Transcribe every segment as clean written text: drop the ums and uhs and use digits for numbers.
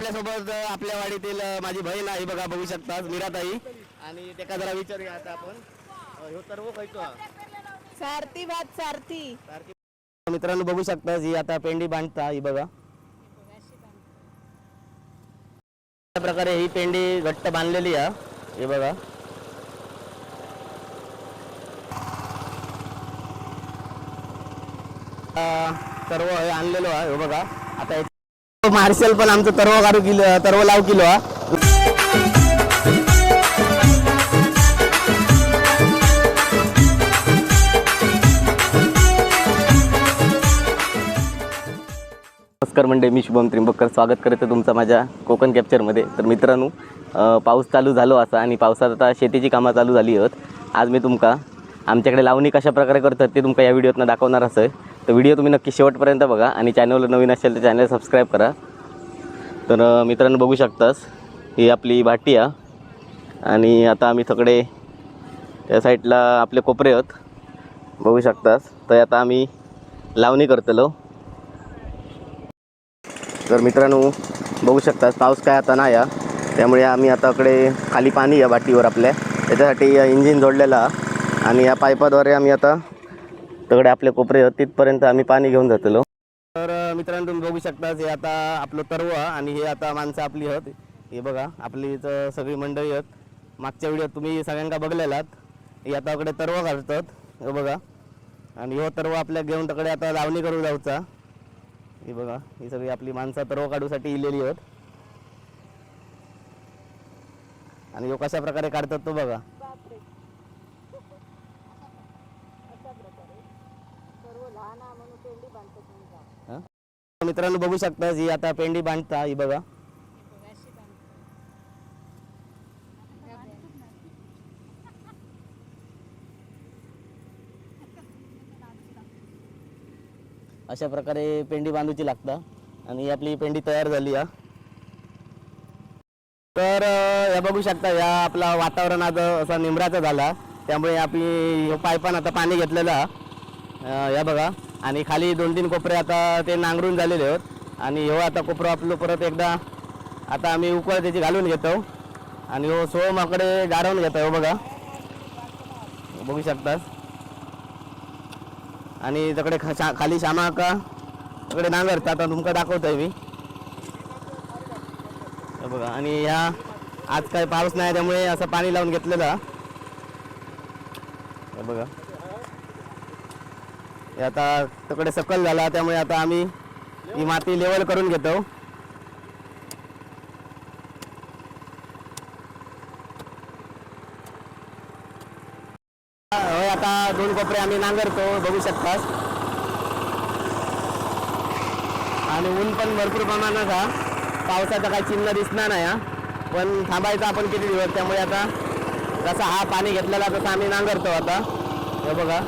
आपल्यासोबत आपल्या वाडीतील माझी बहीण आहे बघा, बघू शकता मीराताई. आणि त्याका जरा विचारूया आता आपण ह्यो सर्व खायचो सारथी भात सारथी. मित्रांनो बघू शकता ही आता पेंडी बांधता ही बघा. अशा प्रकारे ही पेंडी घट्ट बांधलेली आहे हे बघा. सर्व हे आणलेलो आहे हे बघा. आता मार्शल पण आमचं तरव काढू किलो तरव लाव किलो हा. नमस्कार मंडळी, मी शुभम त्रिंबकर स्वागत करते तुमचं माझ्या कोकण कॅप्चरमध्ये. तर मित्रांनो पाऊस चालू झालो असा आणि पावसात आता शेतीची कामं चालू झाली आहेत. आज मी तुमका आमच्याकडे लावणी कशा प्रकारे करतात ते तुमका या व्हिडिओतनं दाखवणार असेल. तर व्हिडिओ तुम्ही नक्की शेवटपर्यंत बघा आणि चॅनलवर नवीन असेल तर चॅनल सबस्क्राईब करा. तर मित्रांनो बघू शकतास ही आपली भाटी आहे आणि आता आम्ही सगळे त्या साईडला आपले कोपरे आहेत बघू शकतास. तर आता आम्ही लावणी करतलो. तर मित्रांनो बघू शकता पाऊस काय आता नाही आहे, त्यामुळे आम्ही आता इकडे खाली पाणी आहे वाटीवर आपल्या, त्याच्यासाठी इंजिन जोडलेला आणि या पाईपाद्वारे आम्ही आता तिकडे आपले कोपरे तिथपर्यंत आम्ही पाणी घेऊन जातलो. तर मित्रांनो तुम्ही बघू शकता हे आता आपलं तरव आणि हे आता माणसं आपली आहेत हे बघा. आपली सगळी मंडळी आहेत. मागच्या व्हिडिओत तुम्ही सगळ्यांना बघलेलात. हे आता इकडे तरव घालतात हे बघा आणि हो तरव आपल्या घेऊन तिकडे आता लावणी करू जाऊचा हे बघा. ही सगळी आपली माणसं तरव काढूसाठी इलेली आहेत आणि यो कशा प्रकारे काढतात तो बघा. मित्रांनो बघू शकता ही आता पेंडी बांधता ही बघा. अशा प्रकारे पेंडी बांधूची लागता आणि आपली पेंडी तयार झाली आहे. तर या बघू शकता या आपला वातावरण आज असा निंबराचा झाला, त्यामुळे आपली पाईपान आता पाणी घेतलेलं या बघा. आणि खाली 2-3 कोपरे आता ते नांगरून झालेले आहेत आणि हो आता कोपरं आपलं परत एकदा आता आम्ही उकळ त्याची घालून घेतो आणि हो सोमाकडे गाडवून घेतो हो बघा बघू शकता. आणि तिकडे खाली श्यामा का तिकडे नांगरता आता तुमका दाखवतोय मी बघा. आणि ह्या आज काही पाऊस नाही त्यामुळे असं पाणी लावून घेतलेलं बघा. हे आता तिकडे सकल झाला त्यामुळे आता आम्ही ही माती लेवल करून घेतो. होय आता 2 कोपरे आम्ही नांगरतो बघू शकता. आणि ऊन पण भरपूर प्रमाणात हा, पावसाचं काही चिन्ह दिसणार नाही हा. पण थांबायचं आपण किती दिवस, त्यामुळे आता जसा हा पाणी घेतलेला तसा आम्ही नांगरतो आता हे बघा.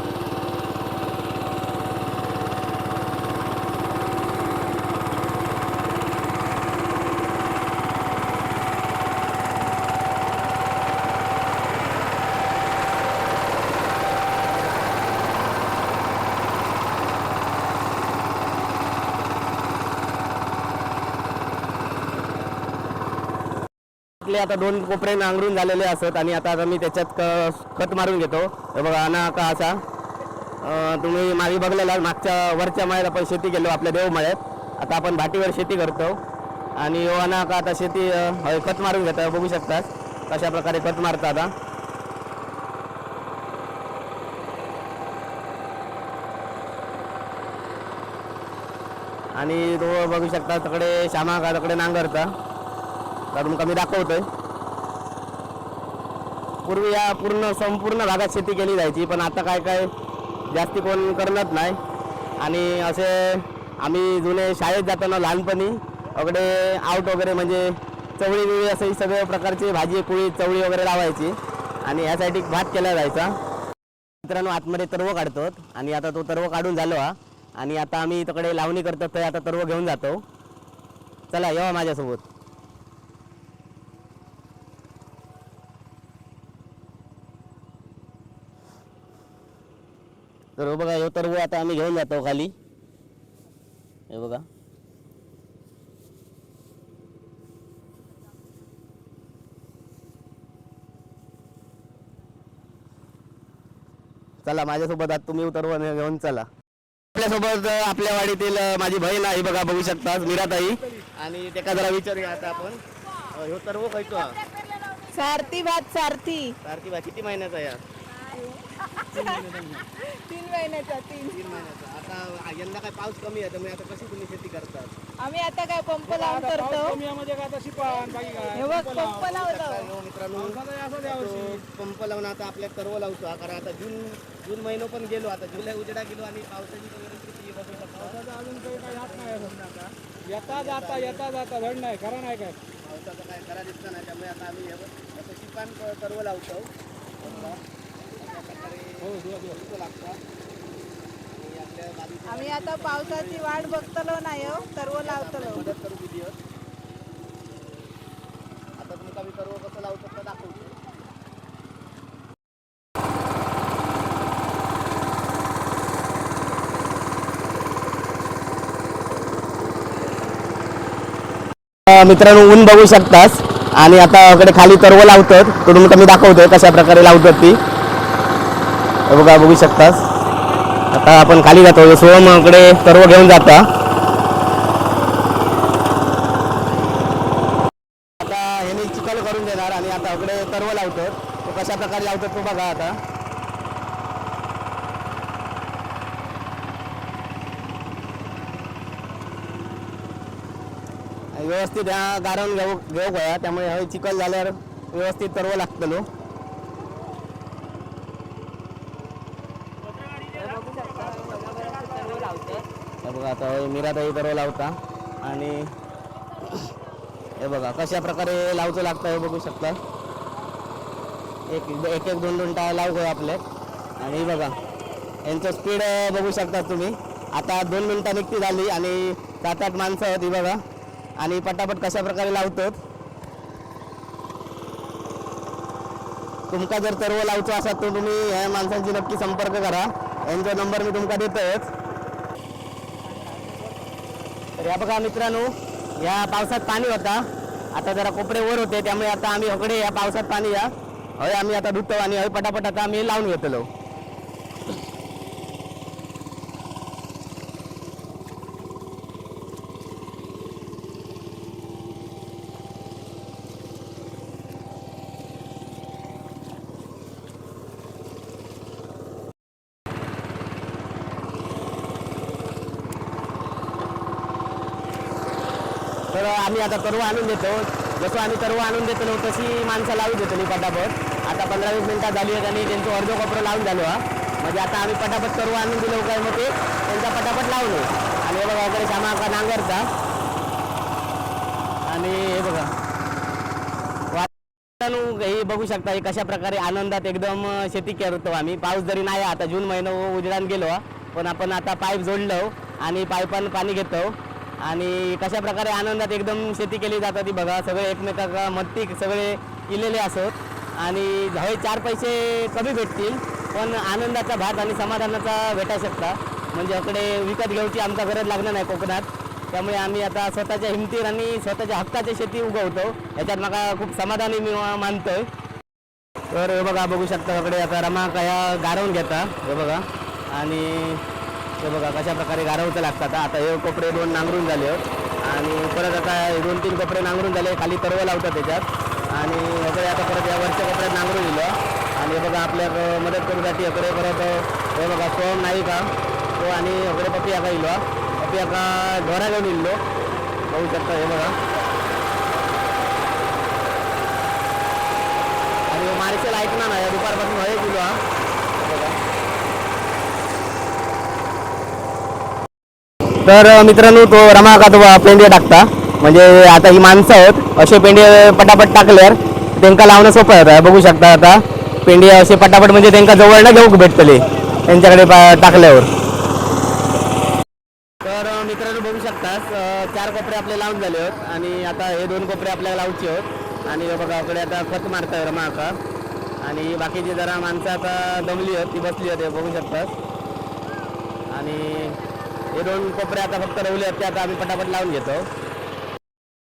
आता 2 कोपरे नांगरून झालेले असत आणि आता मी त्याच्यात खत मारून घेतो हे बघा. अना का असा तुम्ही मागे बघलेला मागच्या वरच्या मळ्यात आपण शेती केलो आपल्या देव मळ्यात. आता आपण भाटीवर शेती करतो आणि हो अना का आता शेती खत मारून घेतो बघू शकता कशा प्रकारे खत मारतात आता. आणि तो बघू शकता तिकडे श्यामा का तिकडे नांगरता तुमका मी दाखवतोय. पूर्वी या संपूर्ण भागात शेती केली जायची, पण आता काय जास्ती कोण करत नाही. आणि असे आम्ही जुने शाळेत जाताना लहानपणी अगदी आउट वगैरे म्हणजे चवळी बिवळी असं सगळ्या प्रकारची भाजी कुळी चवळी वगैरे लावायची आणि यासाठी भात केला जायचा. मित्रांनो आतमध्ये तरव काढतो आणि आता तो तरव काढून झालो हा आणि आता आम्ही तिकडे लावणी करतो तर आता तरव घेऊन जातो. चला येवा माझ्यासोबत. तर बघा हे तरव आता आम्ही घेऊन जातो खाली हे बघा. चला माझ्यासोबत आज तुम्ही उतरव घेऊन चला. आपल्यासोबत आपल्या वाडीतील माझी बहीण आहे बघा, बघू शकता मीराताई. आणि त्याका जरा विचारूया आता आपण. ह्यो तरव खायचो सारथी भात सारथी. सारखी बा किती महिन्याचा या? 3 महिन्याचा 3. 3 महिन्याचा. आता यंदा काय पाऊस कमी आहे त्यामुळे आता कशी तुम्ही शेती करतात? आम्ही आता काय पंप लावून करतो. हे बघ पंप लावतो. हो मित्रांनो, तो पंप लावून आता आपल्या तरव लावतो. कारण आता जून महिना पण गेलो, आता जुलै उजेडा गेलो आणि पावसाची परिस्थिती बघू शकता. अजून काही काही हात नाही समजा. येता जाता धड नाही खरं नाही काय. पावसाचा काय खरा दिसत नाही, त्यामुळे आता आम्ही असं शिपान तरव लावतो. अशा प्रकारे लागतात. आणि आपल्या बाजूच्या आम्ही आता पावसाची वाट बघतलो नाही हो, सर्व लावतलो. मदत करू दिली होत. आता तुमका मी तरव कसं लावतो ते दाखवतो. मित्रांनो ऊन बघू शकतास. आणि आता कडे खाली तरव लावतात, कडून मी दाखवतोय कशा प्रकारे लावतात ती. हे बघा बघू शकतास. आता आपण खाली जातो, सोहमकडे तरव घेऊन जाता. आता ह्याने चिखल करून देणार आणि आता कडे तरव लावतात. ते कशा प्रकारे लावतात तो बघा आता. व्यवस्थित ह्या गारण घेऊ गोया, त्यामुळे हवे चिखल झाल्यावर व्यवस्थित तरव लागतलो. हे बघा आता मीराताई तरव लावता. आणि हे बघा कशा प्रकारे लावचं लागतं हे बघू शकता. एक 2 टाळा लावू आपले. आणि बघा यांचं स्पीड बघू शकता तुम्ही. आता 2 मिनिटं निघती झाली आणि 7-8 माणसं होती बघा. आणि पटापट कशा प्रकारे लावतात. तुमका जर तरव लावचं असेल तर तुम्ही ह्या माणसांची नक्की संपर्क करा. यांचा नंबर मी तुमका देतोच. तर या बघा मित्रांनो, या पावसात पाणी होता, आता जरा कोपरे वर होते, त्यामुळे आता आम्ही हकडे या पावसात पाणी या हवे आम्ही आता धुतो आणि हवे पटापट आता आम्ही लावून घेतलो. तर आम्ही आता तरव आणून देतो. जसं आम्ही तरव आणून देतो तशी माणसं लावून देतो मी पटापट. आता 15-20 मिनिटात झाली आहेत आणि त्यांचं अर्ध कोपरं लावून झालो हा. म्हणजे आता आम्ही पटापट तरव आणून दिलो काय मग ते त्यांचा पटापट लावलो. आणि हे बघा वगैरे श्यामा नांगरचा. आणि हे बघा हे बघू शकता हे कशा प्रकारे आनंदात एकदम शेती करतो आम्ही. पाऊस जरी नाही आता जून महिना उजेडान गेलो, पण आपण आता पाईप जोडलो आणि पाईपानं पाणी घेतो. आणि कशा प्रकारे आनंदात एकदम शेती केली जातात ती बघा. सगळे एकमेकांना मदती सगळे केलेले असत. आणि हवे 4 पैसे कमी भेटतील, पण आनंदाचा भात आणि समाधानाचा भेटा शकता. म्हणजे इकडे विकत घेऊची आमचा गरज लागणार नाही कोकणात. त्यामुळे आम्ही आता स्वतःच्या हिमतीवर आणि स्वतःच्या हक्काची शेती उगवतो. याच्यात मला खूप समाधानी मी मानतोय. तर हे बघा बघू शकता इकडे आता रमा काय गारवून घेता हे बघा. आणि हे बघा कशा प्रकारे गारवचं लागतात. आता हे कोपरे 2 नांगरून झाले आणि परत आता 2-3 कोपरे नांगरून झाले, खाली तरव लावतात त्याच्यात. आणि वगैरे आता परत या वरच्या कोपऱ्यात नांगरून दिलं. आणि हे बघा आपल्या मदत करूसाठी इकडे परत हे बघा सोहम नाही का तो आणि वगैरे पपिया का इलो पपिया का ढोरा घेऊन इल्लो बघू शकता हे बघा. आणि मार्शल ऐकणार नाही दुपारपासून हवे किलो हा बघा. तर मित्रांनो तो रमा का तो पेंडे टाकता. म्हणजे आता ही माणसं आहेत असे पेंडे पटापट टाकल्यावर त्यांना लावणं सोपं आहे. बघू शकता आता पेंडे असे पटापट म्हणजे त्यांना जवळ न घेऊ भेटतले त्यांच्याकडे टाकल्यावर. तर मित्रांनो बघू शकतास 4 कोपरे आपले लावून झाले आहेत आणि आता हे 2 कोपरे आपल्याला लावचे आहेत. आणि बघा इकडे आता खत मारताय रमा का. आणि बाकीची जरा माणसं आता दमली आहेत, ती बसली आहेत बघू शकतास. आणि हे 2 कोपरे आता फक्त रवले आहेत, ते आता आम्ही पटापट लावून घेतो.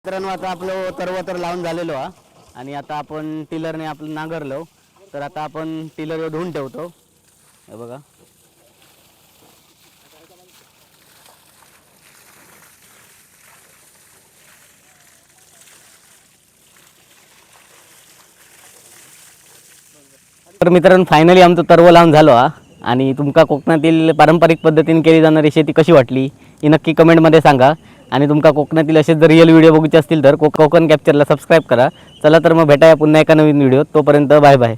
मित्रांनो आता आपलं तरव तर लावून झालेलो हा. आणि आता आपण टिलरने आपलं नांगरलो. तर आता आपण टिलर धुवून ठेवतो. हे बघा तर मित्रांनो फायनली आमचं तरव लावून झालो हा. आणि तुमका कोकणातील पारंपरिक पद्धतीने केली जाणारी शेती कशी वाटली ही नक्की कमेंटमध्ये सांगा. आणि तुमका कोकणातील असेच जर रिअल व्हिडिओ बघायचे असतील तर कोकण कॅप्चरला सबस्क्राईब करा. चला तर मग भेटाया पुन्हा एका नवीन व्हिडिओ. तोपर्यंत बाय बाय.